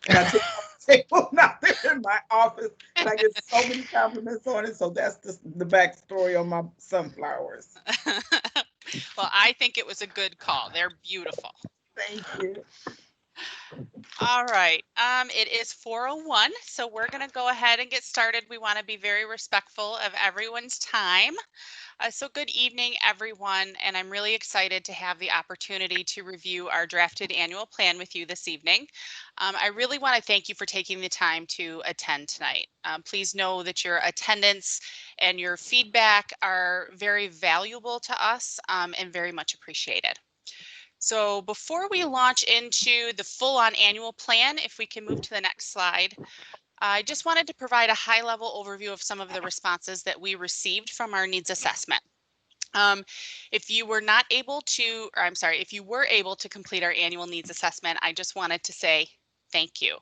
and I took my table out there in my office, and I get so many compliments on it. So that's the backstory on my sunflowers. Well, I think it was a good call. They're beautiful. Thank you. All right, it is 4:01, so we're going to go ahead and get started. We want to be very respectful of everyone's time. So good evening, everyone, and I'm really excited to have the opportunity to review our drafted annual plan with you this evening. I really want to thank you for taking the time to attend tonight. Please know that your attendance and your feedback are very valuable to us and very much appreciated. So before we launch into the full-on annual plan, if we can move to the next slide, I just wanted to provide a high-level overview of some of the responses that we received from our needs assessment. If you were not able to, or I'm sorry, if you were able to complete our annual needs assessment, I just wanted to say thank you.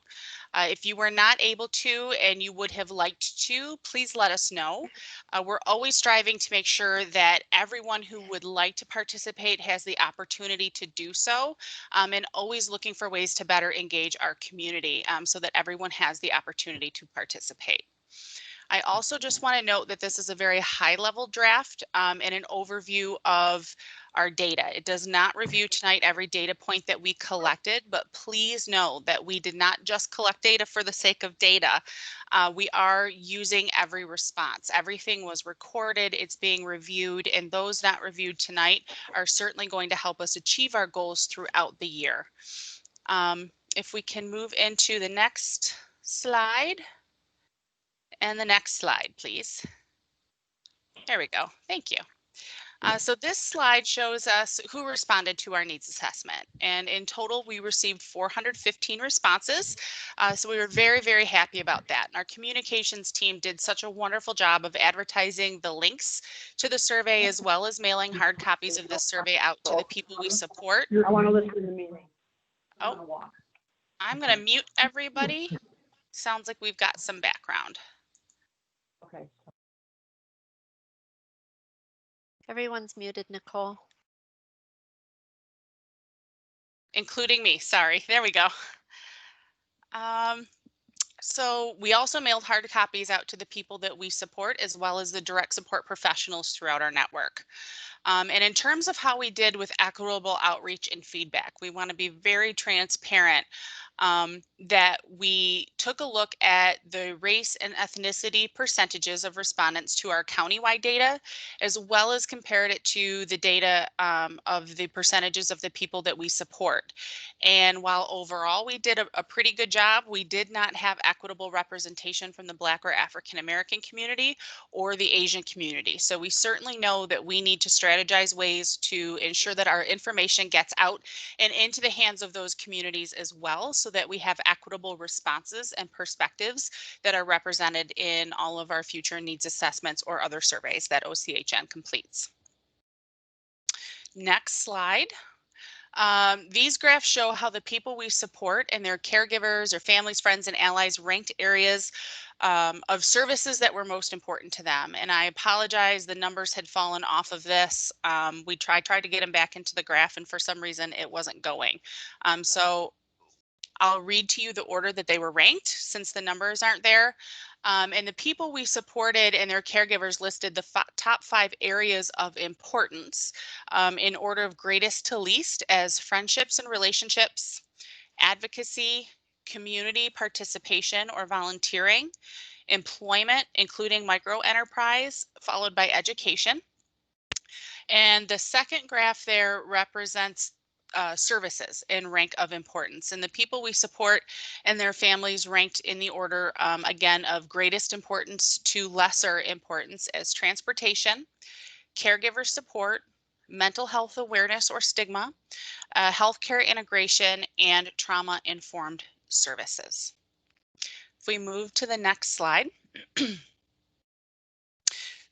If you were not able to and you would have liked to, please let us know. We're always striving to make sure that everyone who would like to participate has the opportunity to do so, and always looking for ways to better engage our community so that everyone has the opportunity to participate. I also just want to note that this is a very high level draft and an overview of our data. It does not review tonight every data point that we collected, but please know that we did not just collect data for the sake of data. We are using every response. Everything was recorded, it's being reviewed, and those not reviewed tonight are certainly going to help us achieve our goals throughout the year. If we can move into the next slide. And the next slide, please. There we go. Thank you. So this slide shows us who responded to our needs assessment. And in total, we received 415 responses. So we were very, very happy about that. And our communications team did such a wonderful job of advertising the links to the survey, as well as mailing hard copies of this survey out to the people we support. I want to listen to the meeting. Oh, I'm going to mute everybody. Sounds like we've got some background. Okay. Everyone's muted, Nicole. Including me, sorry. There we go. So we also mailed hard copies out to the people that we support, as well as the direct support professionals throughout our network. And in terms of how we did with equitable outreach and feedback, we want to be very transparent that we took a look at the race and ethnicity percentages of respondents to our countywide data, as well as compared it to the data of the percentages of the people that we support. And while overall we did a pretty good job, we did not have equitable representation from the Black or African American community or the Asian community. So we certainly know that we need to strategize ways to ensure that our information gets out and into the hands of those communities as well, so that we have equitable responses and perspectives that are represented in all of our future needs assessments or other surveys that OCHN completes. Next slide. These graphs show how the people we support and their caregivers or families, friends, and allies ranked areas of services that were most important to them. And I apologize, the numbers had fallen off of this. We tried to get them back into the graph, and for some reason it wasn't going. So I'll read to you the order that they were ranked, since the numbers aren't there. And the people we supported and their caregivers listed the top 5 areas of importance in order of greatest to least as friendships and relationships, advocacy, community participation or volunteering, employment, including micro enterprise, followed by education. And the second graph there represents services in rank of importance, and the people we support and their families ranked in the order again of greatest importance to lesser importance as transportation, caregiver support, mental health awareness or stigma, healthcare integration, and trauma-informed services. If we move to the next slide.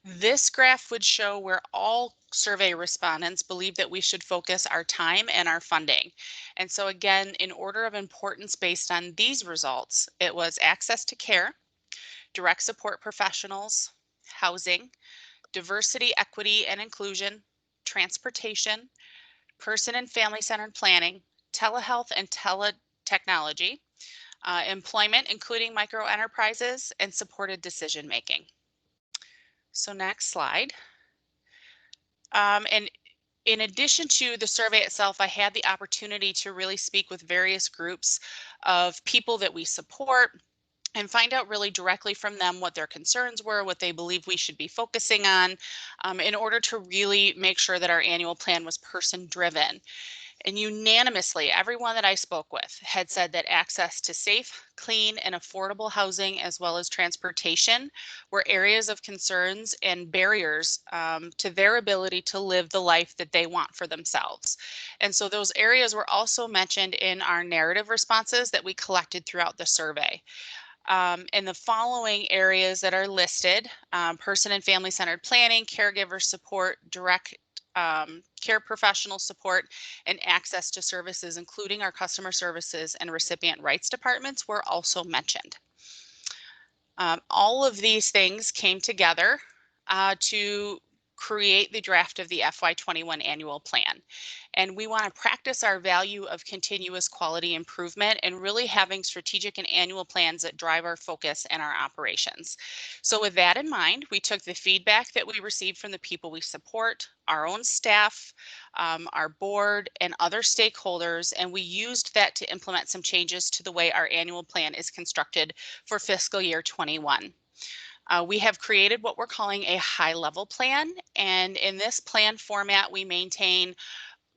This graph would show where all survey respondents believe that we should focus our time and our funding. And so again, in order of importance based on these results, it was access to care, direct support professionals, housing, diversity, equity, and inclusion, transportation, person and family centered planning, telehealth and teletechnology, employment, including micro enterprises, and supported decision making. So next slide. And in addition to the survey itself, I had the opportunity to really speak with various groups of people that we support and find out really directly from them what their concerns were, what they believe we should be focusing on, in order to really make sure that our annual plan was person driven. And unanimously, everyone that I spoke with had said that access to safe, clean, and affordable housing, as well as transportation, were areas of concerns and barriers to their ability to live the life that they want for themselves. And so those areas were also mentioned in our narrative responses that we collected throughout the survey. And the following areas that are listed: person and family centered planning, caregiver support, direct care professional support, and access to services, including our customer services and recipient rights departments, were also mentioned. All of these things came together to create the draft of the FY21 annual plan. And we want to practice our value of continuous quality improvement and really having strategic and annual plans that drive our focus and our operations. So with that in mind, we took the feedback that we received from the people we support, our own staff, our board, and other stakeholders, and we used that to implement some changes to the way our annual plan is constructed for fiscal year 21. We have created what we're calling a high-level plan, and in this plan format, we maintain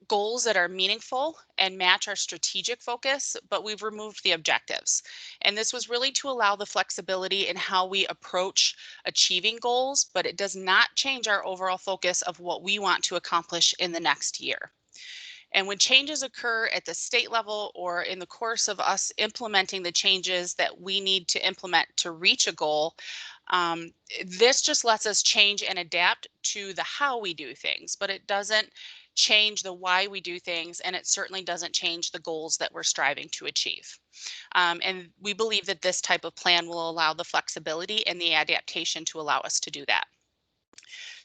goals that are meaningful and match our strategic focus, but we've removed the objectives. And this was really to allow the flexibility in how we approach achieving goals, but it does not change our overall focus of what we want to accomplish in the next year. And when changes occur at the state level or in the course of us implementing the changes that we need to implement to reach a goal, this just lets us change and adapt to the how we do things, but it doesn't change the why we do things, and it certainly doesn't change the goals that we're striving to achieve. And we believe that this type of plan will allow the flexibility and the adaptation to allow us to do that.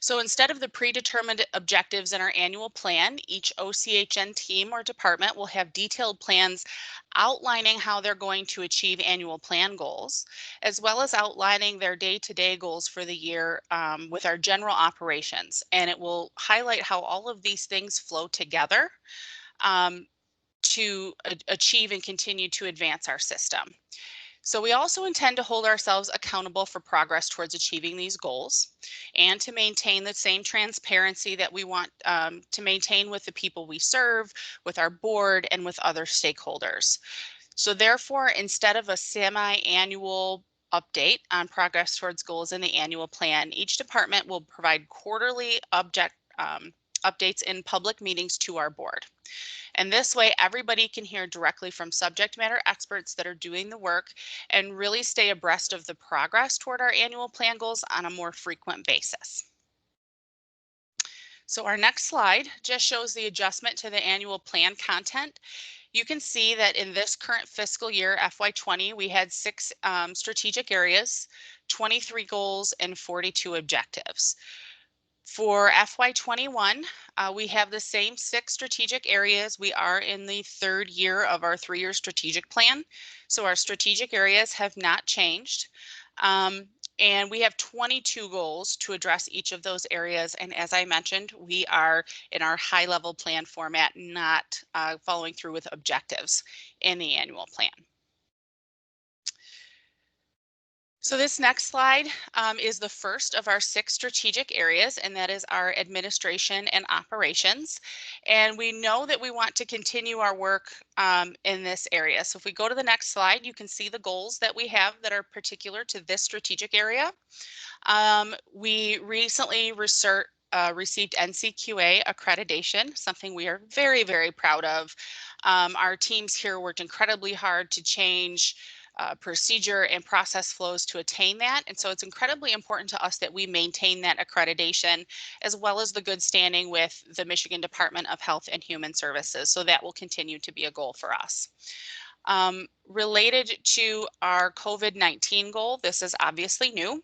So instead of the predetermined objectives in our annual plan, each OCHN team or department will have detailed plans outlining how they're going to achieve annual plan goals, as well as outlining their day-to-day goals for the year with our general operations. And it will highlight how all of these things flow together to achieve and continue to advance our system. So we also intend to hold ourselves accountable for progress towards achieving these goals and to maintain the same transparency that we want to maintain with the people we serve, with our board, and with other stakeholders. So therefore, instead of a semi-annual update on progress towards goals in the annual plan, each department will provide quarterly updates in public meetings to our board. And this way, everybody can hear directly from subject matter experts that are doing the work and really stay abreast of the progress toward our annual plan goals on a more frequent basis. So our next slide just shows the adjustment to the annual plan content. You can see that in this current fiscal year, FY20, we had 6 strategic areas, 23 goals, and 42 objectives. For FY21, we have the same 6 strategic areas. We are in the 3rd year of our 3-year strategic plan. So our strategic areas have not changed. And we have 22 goals to address each of those areas. And as I mentioned, we are in our high-level plan format, not following through with objectives in the annual plan. So this next slide is the first of our 6 strategic areas, and that is our administration and operations. And we know that we want to continue our work in this area. So if we go to the next slide, you can see the goals that we have that are particular to this strategic area. We recently received NCQA accreditation, something we are very, very proud of. Our teams here worked incredibly hard to change procedure and process flows to attain that. And so it's incredibly important to us that we maintain that accreditation as well as the good standing with the Michigan Department of Health and Human Services. So that will continue to be a goal for us. Related to our COVID-19 goal, this is obviously new.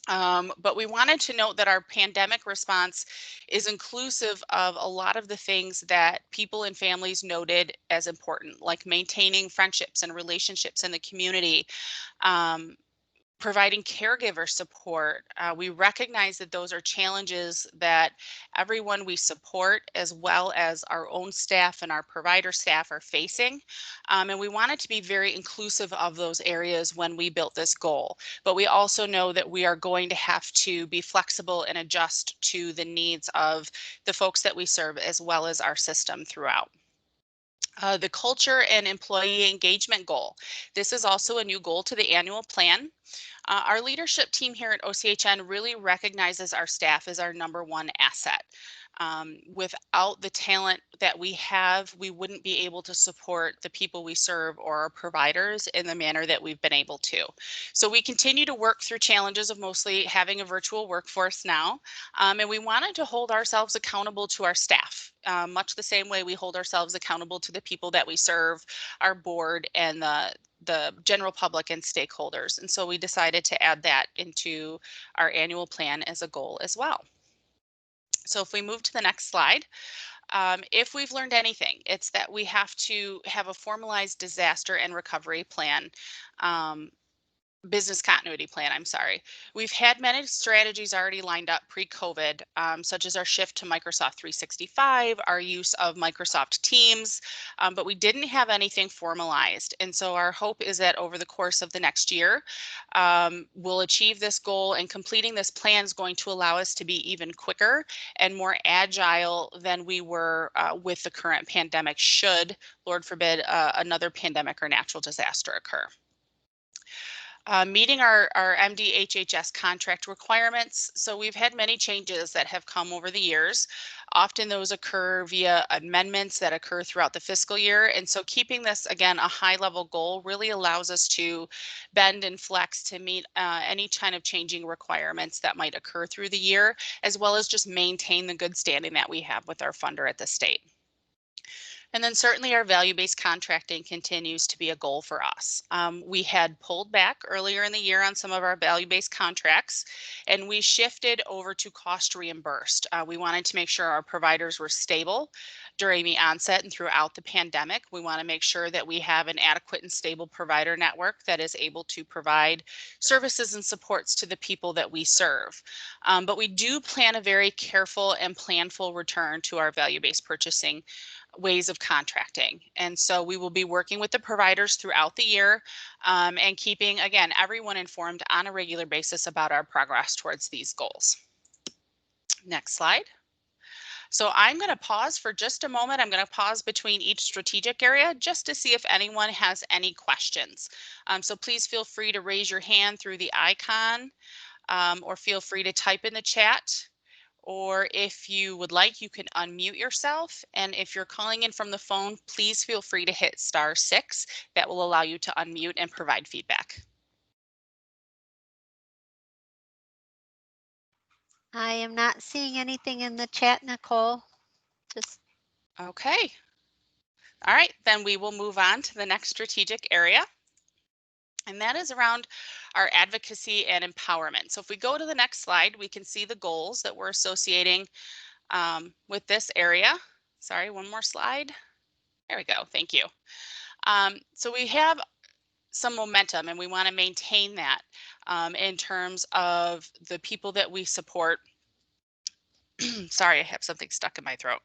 But we wanted to note that our pandemic response is inclusive of a lot of the things that people and families noted as important, like maintaining friendships and relationships in the community, um, providing caregiver support. We recognize that those are challenges that everyone we support, as well as our own staff and our provider staff, are facing. And we wanted to be very inclusive of those areas when we built this goal. But we also know that we are going to have to be flexible and adjust to the needs of the folks that we serve, as well as our system throughout. The culture and employee engagement goal. This is also a new goal to the annual plan. Our leadership team here at OCHN really recognizes our staff as our #1 asset. Without the talent that we have, we wouldn't be able to support the people we serve or our providers in the manner that we've been able to. So we continue to work through challenges of mostly having a virtual workforce now, and we wanted to hold ourselves accountable to our staff, much the same way we hold ourselves accountable to the people that we serve, our board, and the general public and stakeholders. And so we decided to add that into our annual plan as a goal as well. So if we move to the next slide, if we've learned anything, it's that we have to have a formalized disaster and recovery plan. Business continuity plan, I'm sorry. We've had many strategies already lined up pre-COVID, such as our shift to Microsoft 365, our use of Microsoft Teams, but we didn't have anything formalized. And so our hope is that over the course of the next year, we'll achieve this goal, and completing this plan is going to allow us to be even quicker and more agile than we were with the current pandemic, should, Lord forbid, another pandemic or natural disaster occur. Meeting our MDHHS contract requirements. So we've had many changes that have come over the years. Often those occur via amendments that occur throughout the fiscal year. And so keeping this, again, a high level goal really allows us to bend and flex to meet any kind of changing requirements that might occur through the year, as well as just maintain the good standing that we have with our funder at the state. And then certainly our value-based contracting continues to be a goal for us. We had pulled back earlier in the year on some of our value-based contracts, and we shifted over to cost reimbursed. We wanted to make sure our providers were stable during the onset and throughout the pandemic. We want to make sure that we have an adequate and stable provider network that is able to provide services and supports to the people that we serve. But we do plan a very careful and planful return to our value-based purchasing ways of contracting. And so we will be working with the providers throughout the year, and keeping, again, everyone informed on a regular basis about our progress towards these goals. Next slide. So I'm going to pause for just a moment. I'm going to pause between each strategic area just to see if anyone has any questions. So please feel free to raise your hand through the icon, or feel free to type in the chat. Or if you would like, you can unmute yourself. And if you're calling in from the phone, please feel free to hit *6. That will allow you to unmute and provide feedback. I am not seeing anything in the chat, Nicole. Just Okay. All right, then we will move on to the next strategic area. And that is around our advocacy and empowerment. So if we go to the next slide, we can see the goals that we're associating with this area. Sorry, one more slide. There we go. Thank you. So we have some momentum, and we want to maintain that in terms of the people that we support. Sorry, I have something stuck in my throat.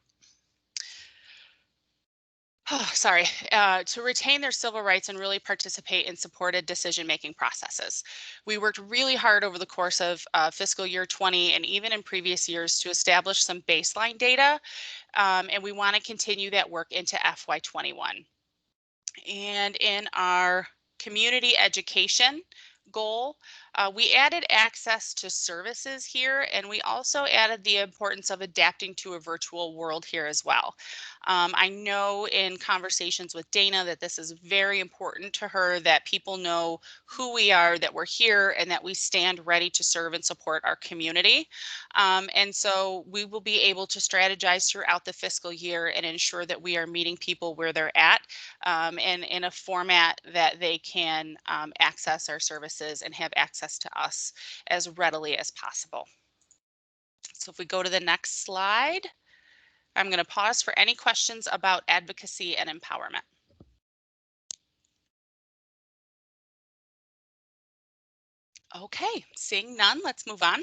Oh, sorry, to retain their civil rights and really participate in supported decision-making processes. We worked really hard over the course of fiscal year 20 and even in previous years to establish some baseline data, and we want to continue that work into FY21. And in our community education goal, we added access to services here, and we also added the importance of adapting to a virtual world here as well. I know in conversations with Dana that this is very important to her, that people know who we are, that we're here, and that we stand ready to serve and support our community. And so we will be able to strategize throughout the fiscal year and ensure that we are meeting people where they're at, and in a format that they can access our services services and have access to us as readily as possible. So if we go to the next slide, I'm going to pause for any questions about advocacy and empowerment. Okay, seeing none, let's move on.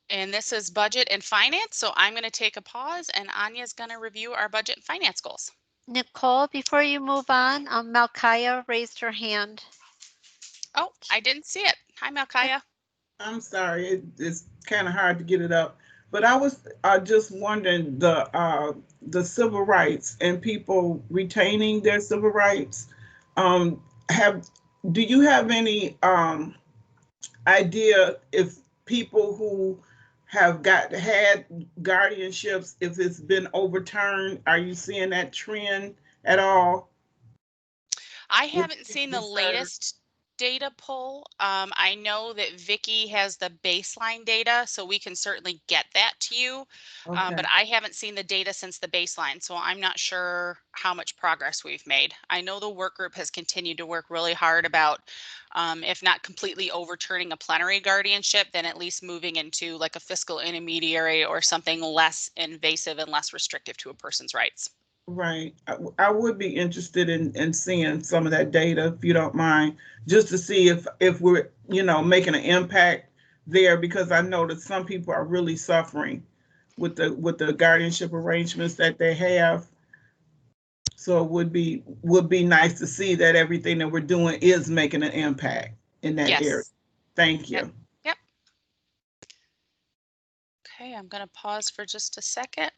And this is budget and finance, so I'm going to take a pause and Anya's going to review our budget and finance goals. Nicole, before you move on, Malkaya raised her hand. Oh, I didn't see it. Hi, Malkaya. I'm sorry, it's kind of hard to get it up, but I was just wondering the civil rights and people retaining their civil rights. Do you have any idea if people who have had guardianships, if it's been overturned? Are you seeing that trend at all? I haven't seen the latest data pull. I know that Vicky has the baseline data, so we can certainly get that to you. Okay. But I haven't seen the data since the baseline, so I'm not sure how much progress we've made. I know the work group has continued to work really hard about, if not completely overturning a plenary guardianship, then at least moving into like a fiscal intermediary or something less invasive and less restrictive to a person's rights. Right. I would be interested in seeing some of that data, if you don't mind, just to see if we're, making an impact there, because I know that some people are really suffering with the guardianship arrangements that they have. So it would be nice to see that everything that we're doing is making an impact in that area. Thank you. Yep. Okay, I'm going to pause for just a second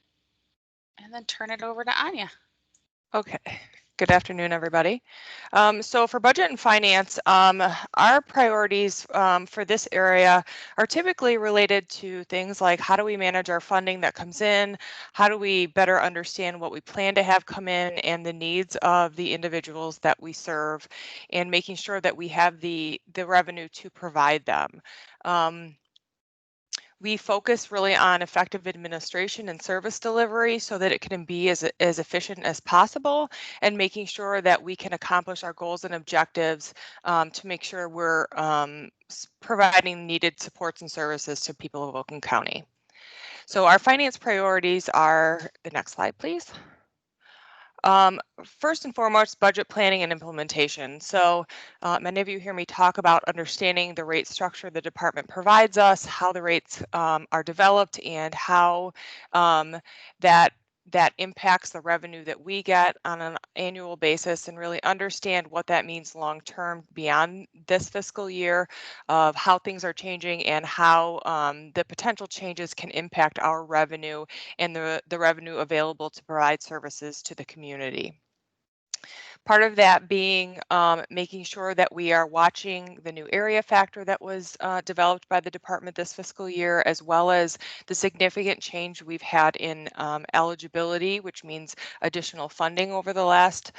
and then turn it over to Anya. Okay, good afternoon, everybody. So for budget and finance, our priorities for this area are typically related to things like how do we manage our funding that comes in, how do we better understand what we plan to have come in and the needs of the individuals that we serve, and making sure that we have the revenue to provide them. We focus really on effective administration and service delivery so that it can be as efficient as possible, and making sure that we can accomplish our goals and objectives to make sure we're providing needed supports and services to people of Oakland County. So our finance priorities are, the next slide, please. First and foremost, budget planning and implementation. So many of you hear me talk about understanding the rate structure the department provides us, how the rates are developed, and how that impacts the revenue that we get on an annual basis, and really understand what that means long term beyond this fiscal year, of how things are changing and how the potential changes can impact our revenue and the revenue available to provide services to the community. Part of that being making sure that we are watching the new area factor that was developed by the department this fiscal year, as well as the significant change we've had in eligibility, which means additional funding over the last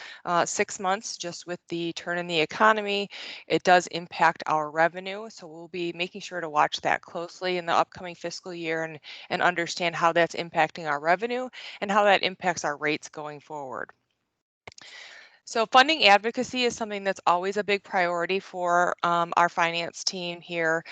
6 months. Just with the turn in the economy, it does impact our revenue. So we'll be making sure to watch that closely in the upcoming fiscal year, and understand how that's impacting our revenue and how that impacts our rates going forward. So funding advocacy is something that's always a big priority for our finance team here.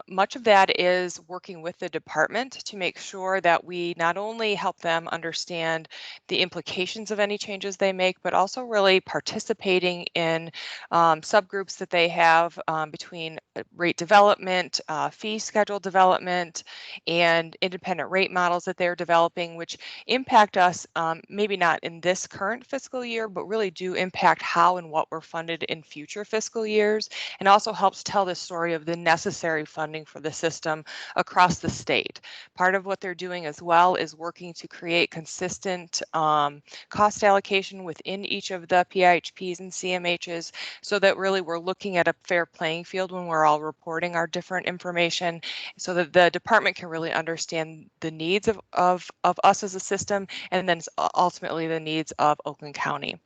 Much of that is working with the department to make sure that we not only help them understand the implications of any changes they make, but also really participating in subgroups that they have between rate development, fee schedule development, and independent rate models that they're developing, which impact us maybe not in this current fiscal year, but really do impact how and what we're funded in future fiscal years, and also helps tell the story of the necessary funding for the system across the state. Part of what they're doing as well is working to create consistent cost allocation within each of the PIHPs and CMHs, so that really we're looking at a fair playing field when we're all reporting our different information, so that the department can really understand the needs of us as a system, and then ultimately the needs of Oakland County.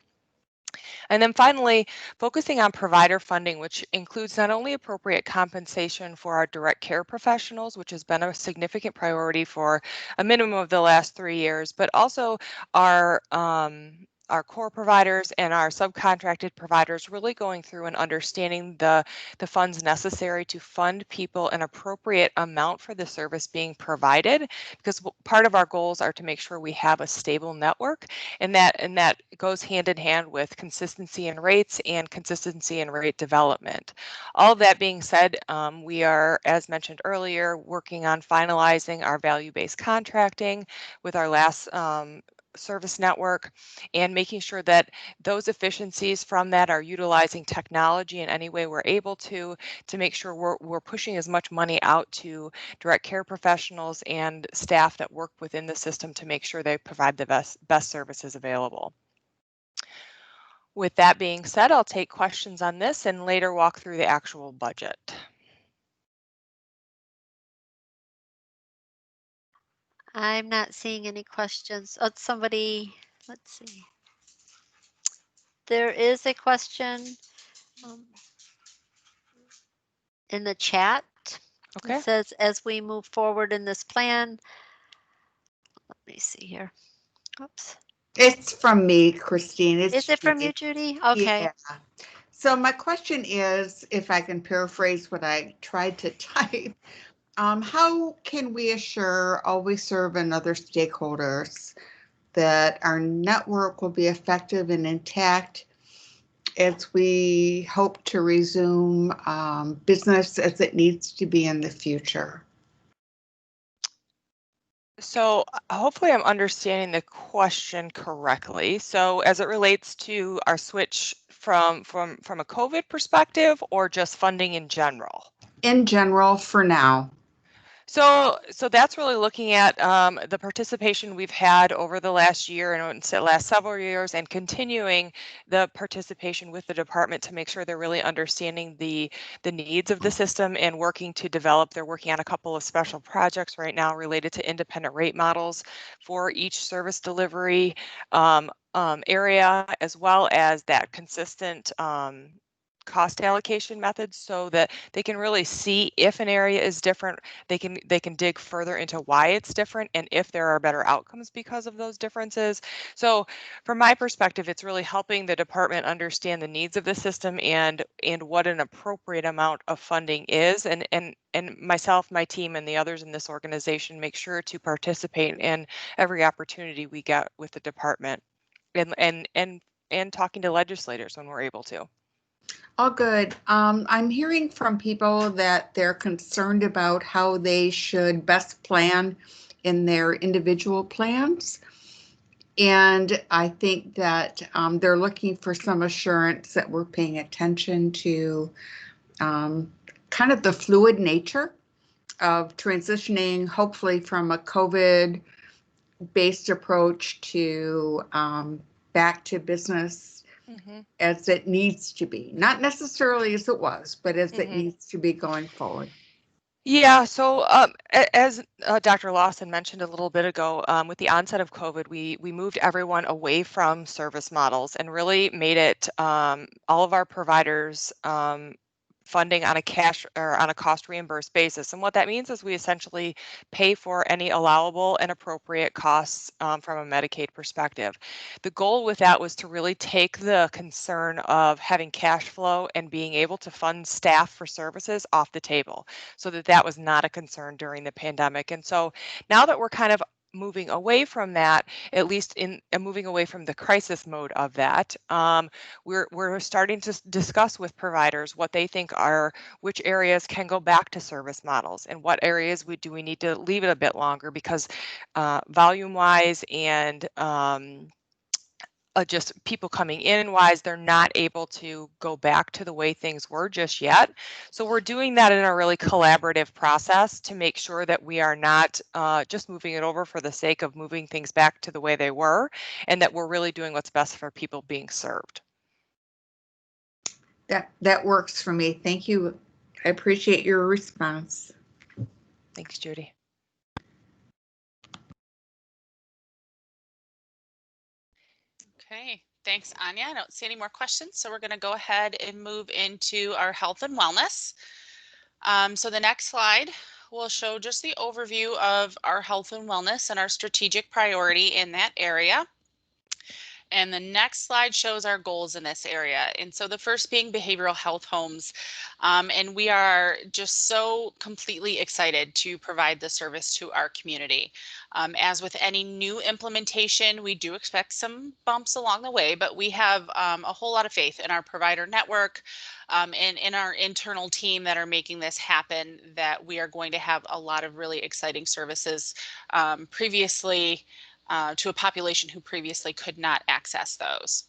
And then finally, focusing on provider funding, which includes not only appropriate compensation for our direct care professionals, which has been a significant priority for a minimum of the last 3 years, but also our our core providers and our subcontracted providers really going through and understanding the funds necessary to fund people an appropriate amount for the service being provided, because part of our goals are to make sure we have a stable network, and that goes hand in hand with consistency in rates and consistency in rate development. All of that being said, we are, as mentioned earlier, working on finalizing our value-based contracting with our last service network, and making sure that those efficiencies from that are utilizing technology in any way we're able to make sure we're pushing as much money out to direct care professionals and staff that work within the system to make sure they provide the best services available. With that being said, I'll take questions on this and later walk through the actual budget. I'm not seeing any questions. Oh, somebody, let's see. There is a question in the chat. Okay. It says, as we move forward in this plan, let me see here. Oops. It's from me, Christine. Is it from you, Judy? Okay. Yeah. So my question is, if I can paraphrase what I tried to type, how can we assure Always Serve and other stakeholders that our network will be effective and intact as we hope to resume business as it needs to be in the future? So hopefully I'm understanding the question correctly. So as it relates to our switch from a COVID perspective, or just funding in general? In general, for now. So that's really looking at the participation we've had over the last year and the last several years, and continuing the participation with the department to make sure they're really understanding the needs of the system and working to develop. They're working on a couple of special projects right now related to independent rate models for each service delivery area, as well as that consistent cost allocation methods, so that they can really see if an area is different, they can dig further into why it's different and if there are better outcomes because of those differences. So from my perspective, it's really helping the department understand the needs of the system and what an appropriate amount of funding is, and myself, my team, and the others in this organization make sure to participate in every opportunity we get with the department, and talking to legislators when we're able to. All good. I'm hearing from people that they're concerned about how they should best plan in their individual plans. And I think that they're looking for some assurance that we're paying attention to kind of the fluid nature of transitioning, hopefully from a COVID-based approach to back to business as it needs to be, not necessarily as it was, but as it needs to be going forward. Yeah, so as Dr. Lawson mentioned a little bit ago, with the onset of COVID, we moved everyone away from service models and really made it all of our providers funding on a cash or on a cost reimbursed basis. And what that means is we essentially pay for any allowable and appropriate costs from a Medicaid perspective. The goal with that was to really take the concern of having cash flow and being able to fund staff for services off the table, so that was not a concern during the pandemic. And so now that we're kind of moving away from that, at least in moving away from the crisis mode of that, we're starting to discuss with providers what they think are which areas can go back to service models and what areas we need to leave it a bit longer, because volume wise and just people coming in wise, they're not able to go back to the way things were just yet. So we're doing that in a really collaborative process to make sure that we are not just moving it over for the sake of moving things back to the way they were, and that we're really doing what's best for people being served. That works for me. Thank you. I appreciate your response. Thanks, Judy. Okay, thanks, Anya. I don't see any more questions, so we're going to go ahead and move into our health and wellness. So the next slide will show just the overview of our health and wellness and our strategic priority in that area. And the next slide shows our goals in this area. And so the first being behavioral health homes. And we are just so completely excited to provide the service to our community. As with any new implementation, we do expect some bumps along the way, but we have a whole lot of faith in our provider network and in our internal team that are making this happen, that we are going to have a lot of really exciting services previously to a population who previously could not access those.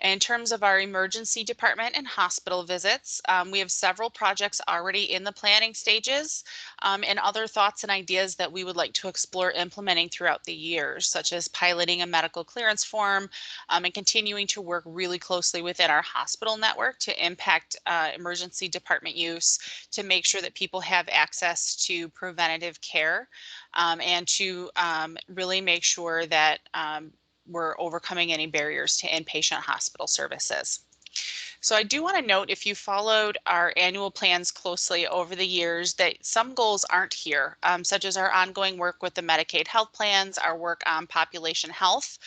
In terms of our emergency department and hospital visits, we have several projects already in the planning stages and other thoughts and ideas that we would like to explore implementing throughout the years, such as piloting a medical clearance form and continuing to work really closely within our hospital network to impact emergency department use, to make sure that people have access to preventative care and to really make sure that we're overcoming any barriers to inpatient hospital services. So I do want to note, if you followed our annual plans closely over the years, that some goals aren't here, such as our ongoing work with the Medicaid health plans, our work on population health.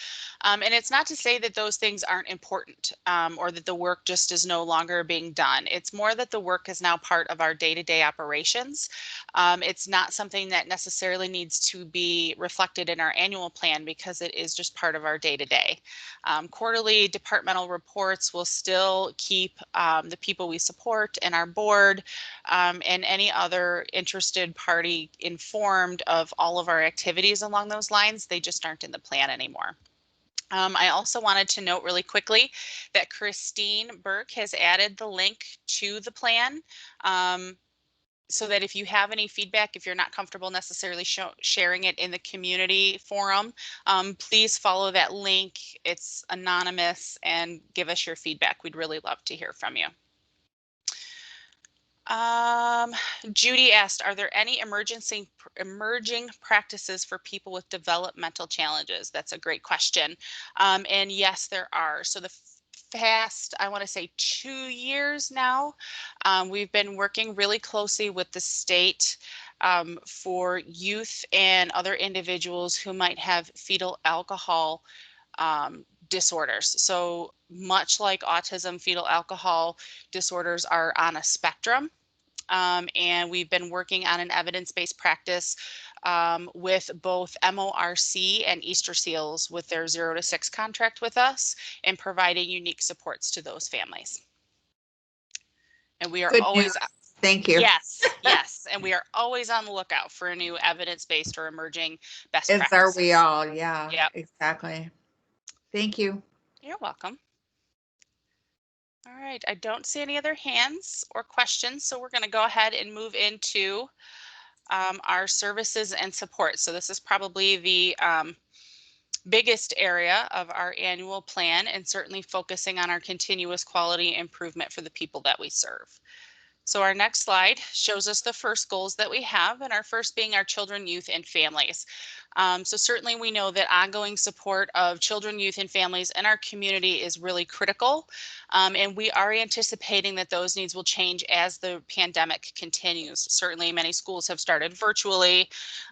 And it's not to say that those things aren't important or that the work just is no longer being done. It's more that the work is now part of our day-to-day operations. It's not something that necessarily needs to be reflected in our annual plan because it is just part of our day-to-day. Quarterly departmental reports will still keep the people we support and our board and any other interested party informed of all of our activities along those lines. They just aren't in the plan anymore. I also wanted to note really quickly that Christine Burke has added the link to the plan. So that if you have any feedback, if you're not comfortable necessarily sharing it in the community forum, please follow that link. It's anonymous, and give us your feedback. We'd really love to hear from you. Judy asked, are there any emerging practices for people with developmental challenges? That's a great question. And yes, there are. So the past, I want to say 2 years now, we've been working really closely with the state for youth and other individuals who might have fetal alcohol disorders. So much like autism, fetal alcohol disorders are on a spectrum. And we've been working on an evidence-based practice with both MORC and Easter Seals with their 0 to 6 contract with us, and providing unique supports to those families. And we are Good always, news. Thank you. yes, yes. And we are always on the lookout for a new evidence-based or emerging best As practices. are we all. Yeah, Yep. exactly. Thank you. You're welcome. All right, I don't see any other hands or questions, so we're going to go ahead and move into our services and support. So this is probably the biggest area of our annual plan, and certainly focusing on our continuous quality improvement for the people that we serve. So our next slide shows us the first goals that we have, and our first being our children, youth, and families. So certainly we know that ongoing support of children, youth, and families in our community is really critical. And we are anticipating that those needs will change as the pandemic continues. Certainly many schools have started virtually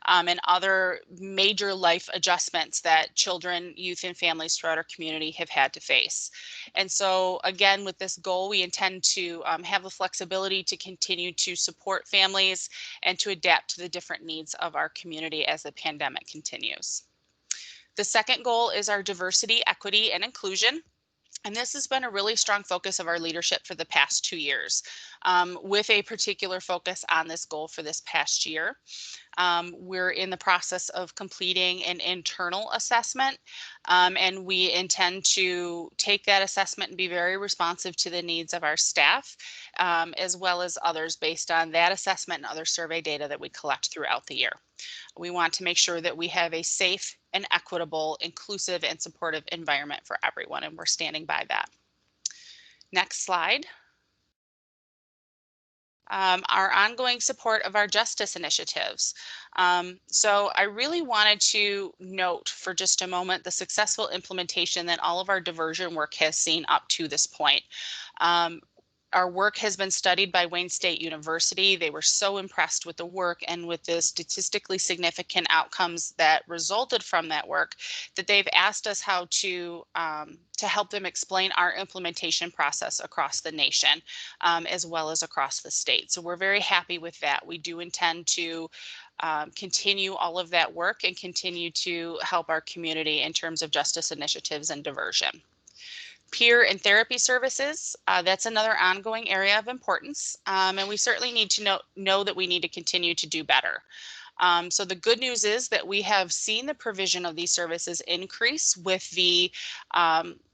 and other major life adjustments that children, youth, and families throughout our community have had to face. And so again, with this goal, we intend to have the flexibility to continue to support families and to adapt to the different needs of our community as the pandemic continues. The second goal is our diversity, equity, and inclusion. And this has been a really strong focus of our leadership for the past 2 years, with a particular focus on this goal for this past year. We're in the process of completing an internal assessment, and we intend to take that assessment and be very responsive to the needs of our staff, as well as others based on that assessment and other survey data that we collect throughout the year. We want to make sure that we have a safe and equitable, inclusive, and supportive environment for everyone, and we're standing by that. Next slide. Our ongoing support of our justice initiatives. So I really wanted to note for just a moment the successful implementation that all of our diversion work has seen up to this point. our work has been studied by Wayne State University. They were so impressed with the work and with the statistically significant outcomes that resulted from that work that they've asked us how to help them explain our implementation process across the nation, as well as across the state. So we're very happy with that. We do intend to continue all of that work and continue to help our community in terms of justice initiatives and diversion. Peer and therapy services, that's another ongoing area of importance, and we certainly need to know that we need to continue to do better. So the good news is that we have seen the provision of these services increase with the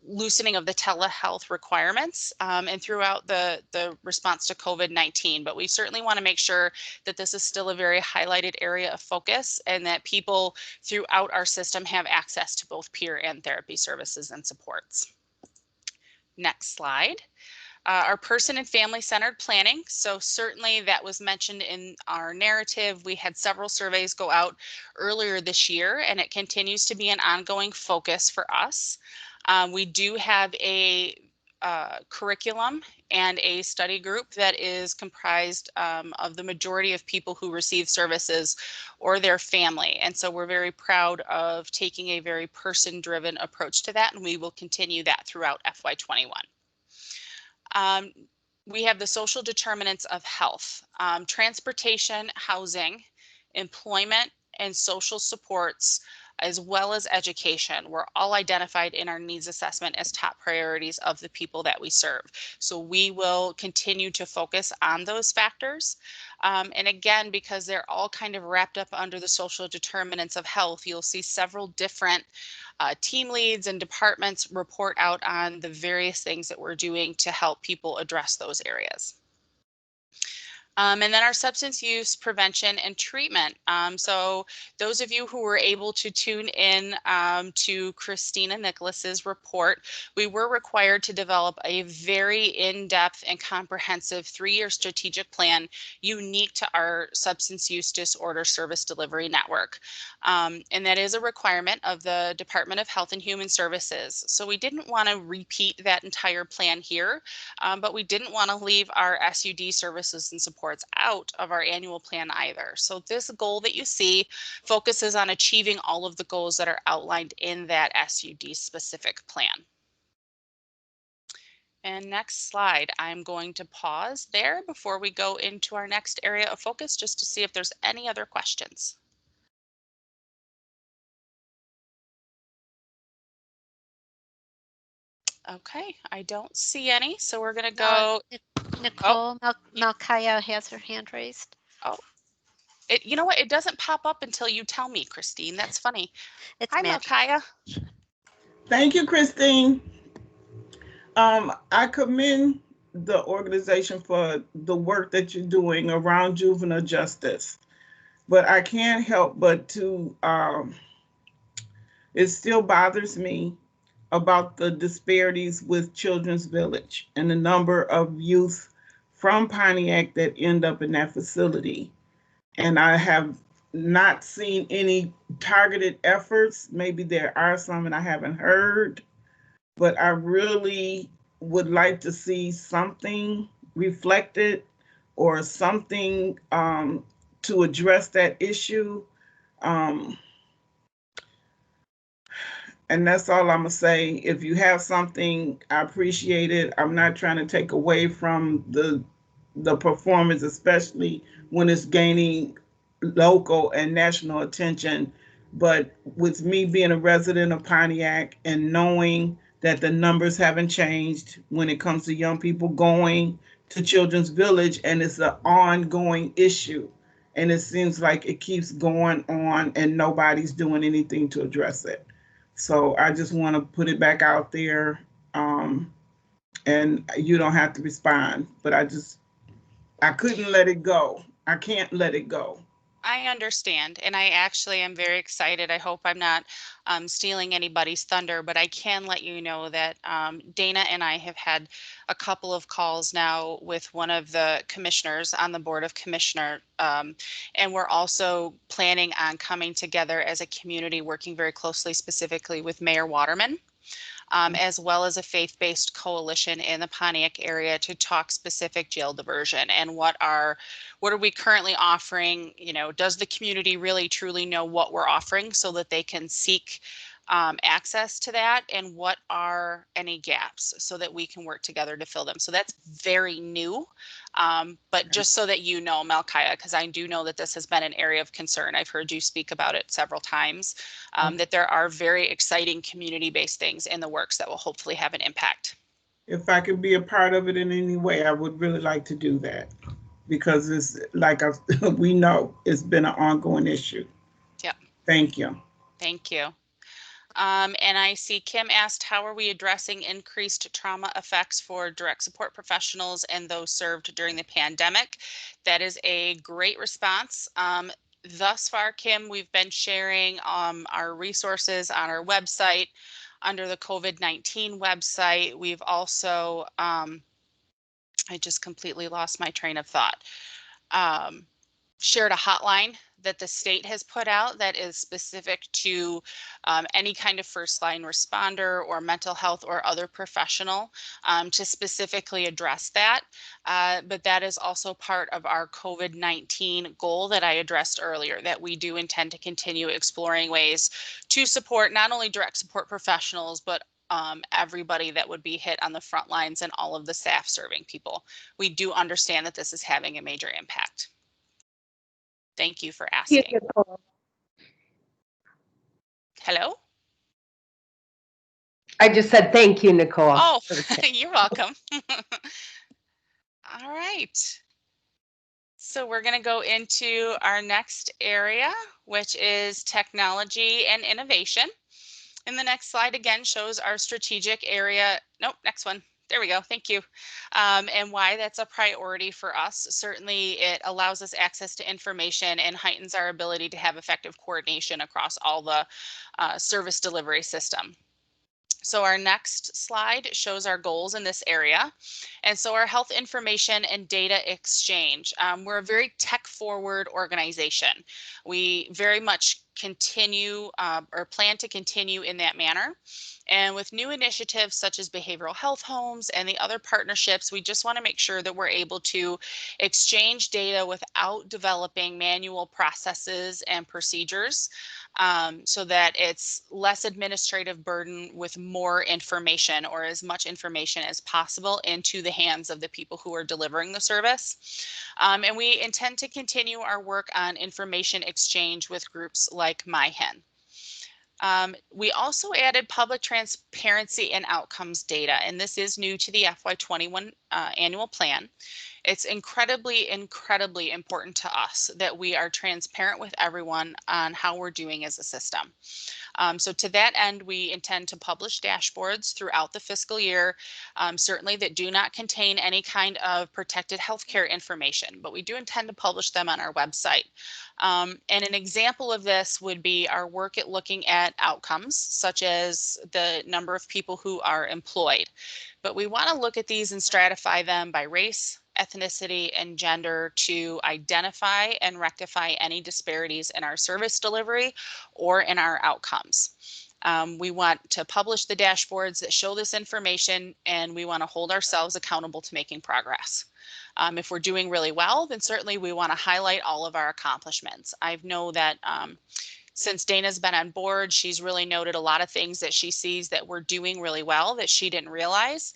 loosening of the telehealth requirements and throughout the response to COVID-19. But we certainly want to make sure that this is still a very highlighted area of focus and that people throughout our system have access to both peer and therapy services and supports. Next slide. Our person and family centered planning. So certainly that was mentioned in our narrative. We had several surveys go out earlier this year, and it continues to be an ongoing focus for us. We do have a curriculum and a study group that is comprised of the majority of people who receive services or their family. And so we're very proud of taking a very person-driven approach to that, and we will continue that throughout FY21. We have the social determinants of health, transportation, housing, employment, and social supports, as well as education, were all identified in our needs assessment as top priorities of the people that we serve. So we will continue to focus on those factors. And again, because they're all kind of wrapped up under the social determinants of health, you'll see several different team leads and departments report out on the various things that we're doing to help people address those areas. And then our substance use prevention and treatment. So those of you who were able to tune in to Christina Nicholas's report, we were required to develop a very in-depth and comprehensive 3-year strategic plan unique to our substance use disorder service delivery network. And that is a requirement of the Department of Health and Human Services. So we didn't want to repeat that entire plan here, but we didn't want to leave our SUD services and support out of our annual plan either. So this goal that you see focuses on achieving all of the goals that are outlined in that SUD specific plan. And next slide, I'm going to pause there before we go into our next area of focus just to see if there's any other questions. Okay, I don't see any, so we're gonna go. Nicole Malkaya has her hand raised. Oh, you know what? It doesn't pop up until you tell me, Christine. That's funny. Hi, magic. Malkaya. Thank you, Christine. I commend the organization for the work that you're doing around juvenile justice, but I can't help but to, it still bothers me about the disparities with Children's Village and the number of youth from Pontiac that end up in that facility. And I have not seen any targeted efforts. Maybe there are some and I haven't heard, but I really would like to see something reflected or something to address that issue. And that's all I'm gonna say. If you have something, I appreciate it. I'm not trying to take away from the performance, especially when it's gaining local and national attention. But with me being a resident of Pontiac and knowing that the numbers haven't changed when it comes to young people going to Children's Village, and it's an ongoing issue. And it seems like it keeps going on and nobody's doing anything to address it. So I just want to put it back out there, and you don't have to respond, but I couldn't let it go. I can't let it go. I understand, and I actually am very excited. I hope I'm not stealing anybody's thunder, but I can let you know that Dana and I have had a couple of calls now with one of the commissioners on the Board of Commissioners, and we're also planning on coming together as a community, working very closely, specifically with Mayor Waterman. as well as a faith-based coalition in the Pontiac area to talk specific jail diversion and what are we currently offering. You know, does the community really truly know what we're offering so that they can seek access to that, and what are any gaps so that we can work together to fill them. So that's very new, but just so that you know, Malkia, because I do know that this has been an area of concern. I've heard you speak about it several times, that there are very exciting community-based things in the works that will hopefully have an impact. If I could be a part of it in any way, I would really like to do that, because it's like we know it's been an ongoing issue. Yeah. Thank you. Thank you. And I see Kim asked, how are we addressing increased trauma effects for direct support professionals and those served during the pandemic? That is a great response. Thus far, Kim, we've been sharing our resources on our website under the COVID-19 website. We've also, I just completely lost my train of thought. Shared a hotline that the state has put out that is specific to any kind of first line responder or mental health or other professional to specifically address that. But that is also part of our COVID-19 goal that I addressed earlier, that we do intend to continue exploring ways to support not only direct support professionals, but everybody that would be hit on the front lines and all of the staff serving people. We do understand that this is having a major impact. Thank you for asking. Hello? I just said thank you, Nicole. Oh, you're welcome. All right. So we're going to go into our next area, which is technology and innovation. And the next slide again shows our strategic area. Nope, next one. There we go. Thank you. And why that's a priority for us. Certainly, it allows us access to information and heightens our ability to have effective coordination across all the service delivery system. So our next slide shows our goals in this area. And so our health information and data exchange. We're a very tech-forward organization. We very much continue or plan to continue in that manner. And with new initiatives such as behavioral health homes and the other partnerships, we just want to make sure that we're able to exchange data without developing manual processes and procedures, so that it's less administrative burden with more information, or as much information as possible, into the hands of the people who are delivering the service. And we intend to continue our work on information exchange with groups like MyHen. We also added public transparency and outcomes data, and this is new to the FY21 annual plan. It's incredibly, incredibly important to us that we are transparent with everyone on how we're doing as a system. So to that end, we intend to publish dashboards throughout the fiscal year, certainly that do not contain any kind of protected healthcare information, but we do intend to publish them on our website. And an example of this would be our work at looking at outcomes, such as the number of people who are employed. But we want to look at these and stratify them by race, ethnicity, and gender to identify and rectify any disparities in our service delivery or in our outcomes. We want to publish the dashboards that show this information, and we want to hold ourselves accountable to making progress. If we're doing really well, then certainly we want to highlight all of our accomplishments. I know that since Dana's been on board, she's really noted a lot of things that she sees that we're doing really well that she didn't realize.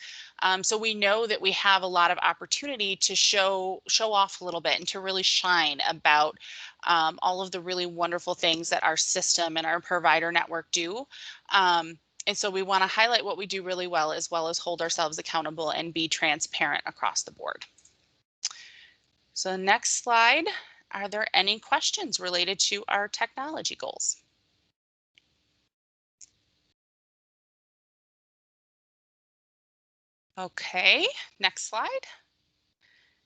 So we know that we have a lot of opportunity to show off a little bit and to really shine about all of the really wonderful things that our system and our provider network do. And so we want to highlight what we do really well as hold ourselves accountable and be transparent across the board. So next slide. Are there any questions related to our technology goals? Okay, next slide.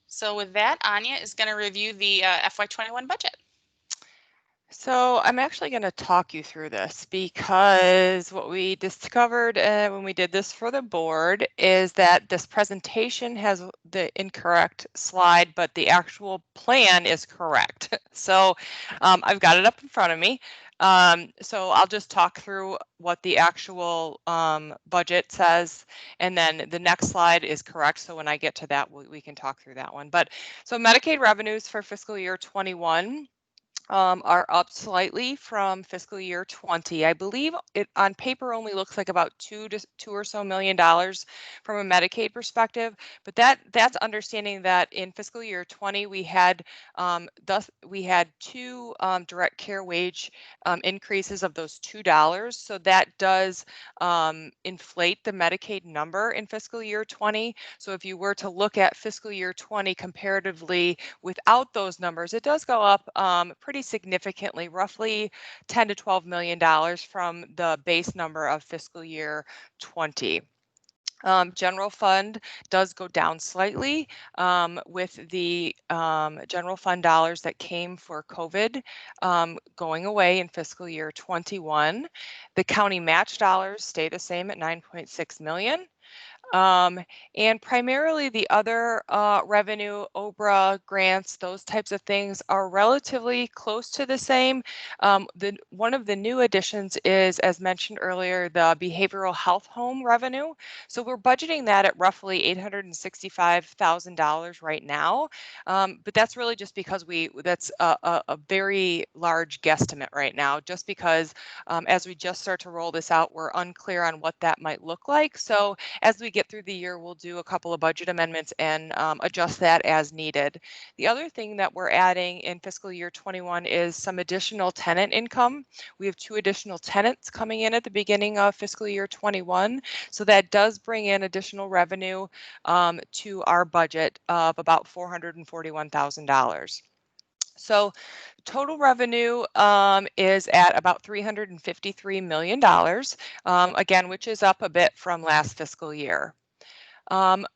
So with that, Anya is going to review the FY21 budget. So I'm actually going to talk you through this because what we discovered when we did this for the board is that this presentation has the incorrect slide, but the actual plan is correct. So I've got it up in front of me. So I'll just talk through what the actual budget says, and then the next slide is correct. So when I get to that, we can talk through that one. But so Medicaid revenues for fiscal year 21 are up slightly from fiscal year 20. I believe it on paper only looks like about $2 or so million from a Medicaid perspective, but that's understanding that in fiscal year 20 we had two direct care wage increases of those $2, so that does inflate the Medicaid number in fiscal year 20. So if you were to look at fiscal year 20 comparatively without those numbers, it does go up pretty significantly, roughly $10 to $12 million from the base number of fiscal year 20. General fund does go down slightly with the general fund dollars that came for COVID going away in fiscal year 21. The county match dollars stay the same at 9.6 million. And primarily the other revenue, OBRA, grants, those types of things are relatively close to the same. One of the new additions is, as mentioned earlier, the behavioral health home revenue. So we're budgeting that at roughly $865,000 right now. But that's really just because that's a very large guesstimate right now, just because as we just start to roll this out, we're unclear on what that might look like. So as we get through the year, we'll do a couple of budget amendments and adjust that as needed. The other thing that we're adding in fiscal year 21 is some additional tenant income. We have 2 additional tenants coming in at the beginning of fiscal year 21. So that does bring in additional revenue to our budget of about $441,000. So total revenue is at about $353 million, again, which is up a bit from last fiscal year.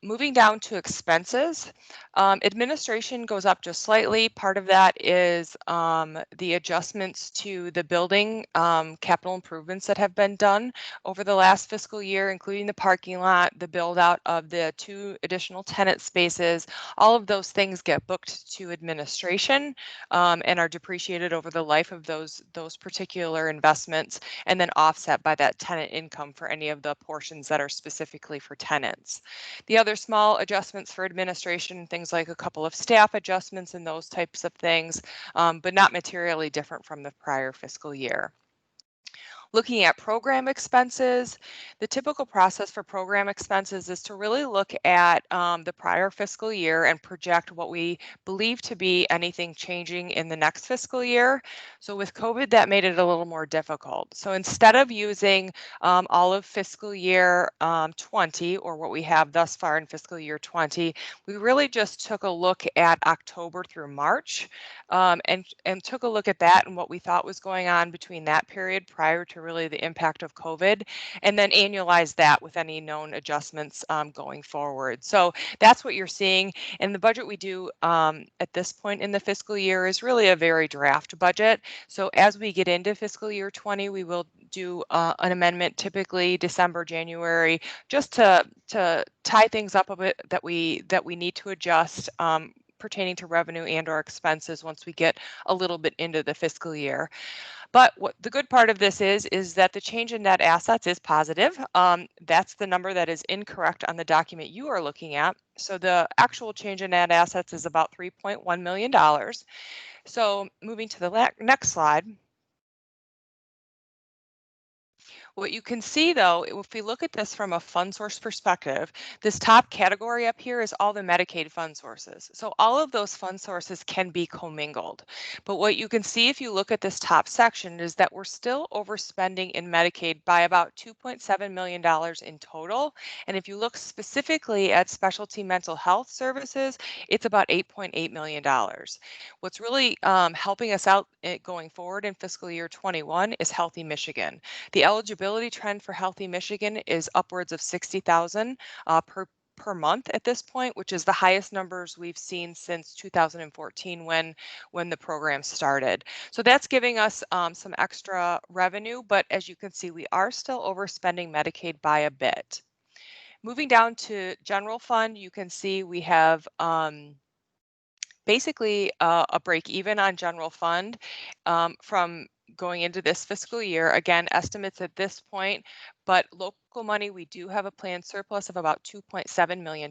Moving down to expenses, administration goes up just slightly. Part of that is the adjustments to the building capital improvements that have been done over the last fiscal year, including the parking lot, the build out of the 2 additional tenant spaces. All of those things get booked to administration and are depreciated over the life of those particular investments, and then offset by that tenant income for any of the portions that are specifically for tenants. The other small adjustments for administration, things like a couple of staff adjustments and those types of things, but not materially different from the prior fiscal year. Looking at program expenses, the typical process for program expenses is to really look at the prior fiscal year and project what we believe to be anything changing in the next fiscal year. So with COVID, that made it a little more difficult. So instead of using all of fiscal year 20, or what we have thus far in fiscal year 20, we really just took a look at October through March and took a look at that and what we thought was going on between that period prior to really the impact of COVID, and then annualize that with any known adjustments going forward. So that's what you're seeing. And the budget we do at this point in the fiscal year is really a very draft budget. So as we get into fiscal year 20, we will do an amendment, typically December, January, just to tie things up a bit that we need to adjust pertaining to revenue and or expenses once we get a little bit into the fiscal year. But what the good part of this is that the change in net assets is positive. That's the number that is incorrect on the document you are looking at. So the actual change in net assets is about $3.1 million. So moving to the next slide. What you can see, though, if we look at this from a fund source perspective, this top category up here is all the Medicaid fund sources. So all of those fund sources can be commingled. But what you can see if you look at this top section is that we're still overspending in Medicaid by about $2.7 million in total. And if you look specifically at specialty mental health services, it's about $8.8 million. What's really helping us out going forward in fiscal year 21 is Healthy Michigan. The eligibility trend for Healthy Michigan is upwards of $60,000 per per month at this point, which is the highest numbers we've seen since 2014 when the program started. So that's giving us some extra revenue, but as you can see, we are still overspending Medicaid by a bit. Moving down to general fund, you can see we have basically a break even on general fund from going into this fiscal year. Again, estimates at this point, but local money, we do have a planned surplus of about $2.7 million.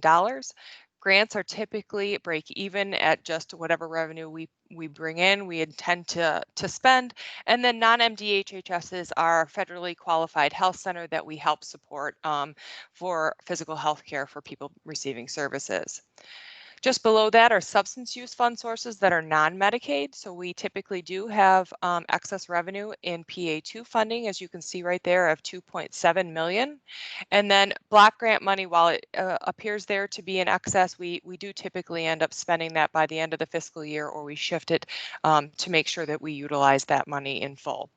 Grants are typically break even at just whatever revenue we bring in, we intend to spend. And then non-MDHHSs are federally qualified health center that we help support for physical health care for people receiving services. Just below that are substance use fund sources that are non-Medicaid. So we typically do have excess revenue in PA2 funding, as you can see right there, of $2.7 million. And then block grant money, while it appears there to be in excess, we do typically end up spending that by the end of the fiscal year, or we shift it to make sure that we utilize that money in full.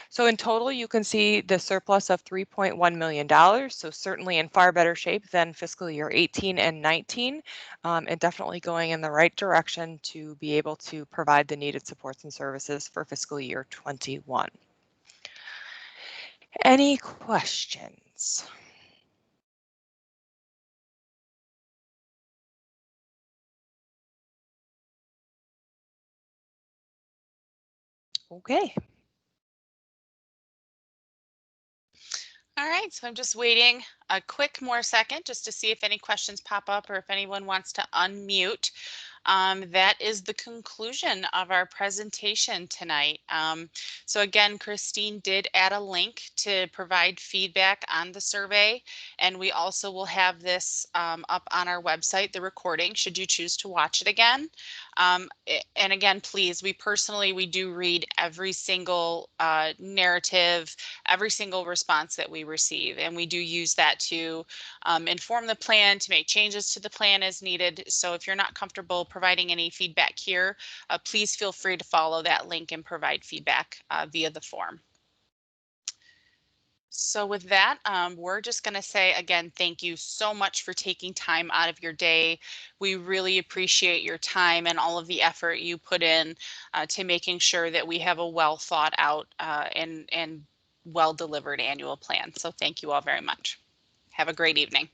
So in total, you can see the surplus of $3.1 million. So certainly in far better shape than fiscal year 18 and 19, and definitely going in the right direction to be able to provide the needed supports and services for fiscal year 21. Any questions? Okay. All right, so I'm just waiting a quick more second just to see if any questions pop up or if anyone wants to unmute. That is the conclusion of our presentation tonight. So again, Christine did add a link to provide feedback on the survey, and we also will have this up on our website, the recording, should you choose to watch it again. And again, please, we do read every single narrative, every single response that we receive, and we do use that to inform the plan, to make changes to the plan as needed. So if you're not comfortable providing any feedback here, please feel free to follow that link and provide feedback via the form. So with that, we're just going to say again, thank you so much for taking time out of your day. We really appreciate your time and all of the effort you put in to making sure that we have a well thought out and well delivered annual plan. So thank you all very much. Have a great evening.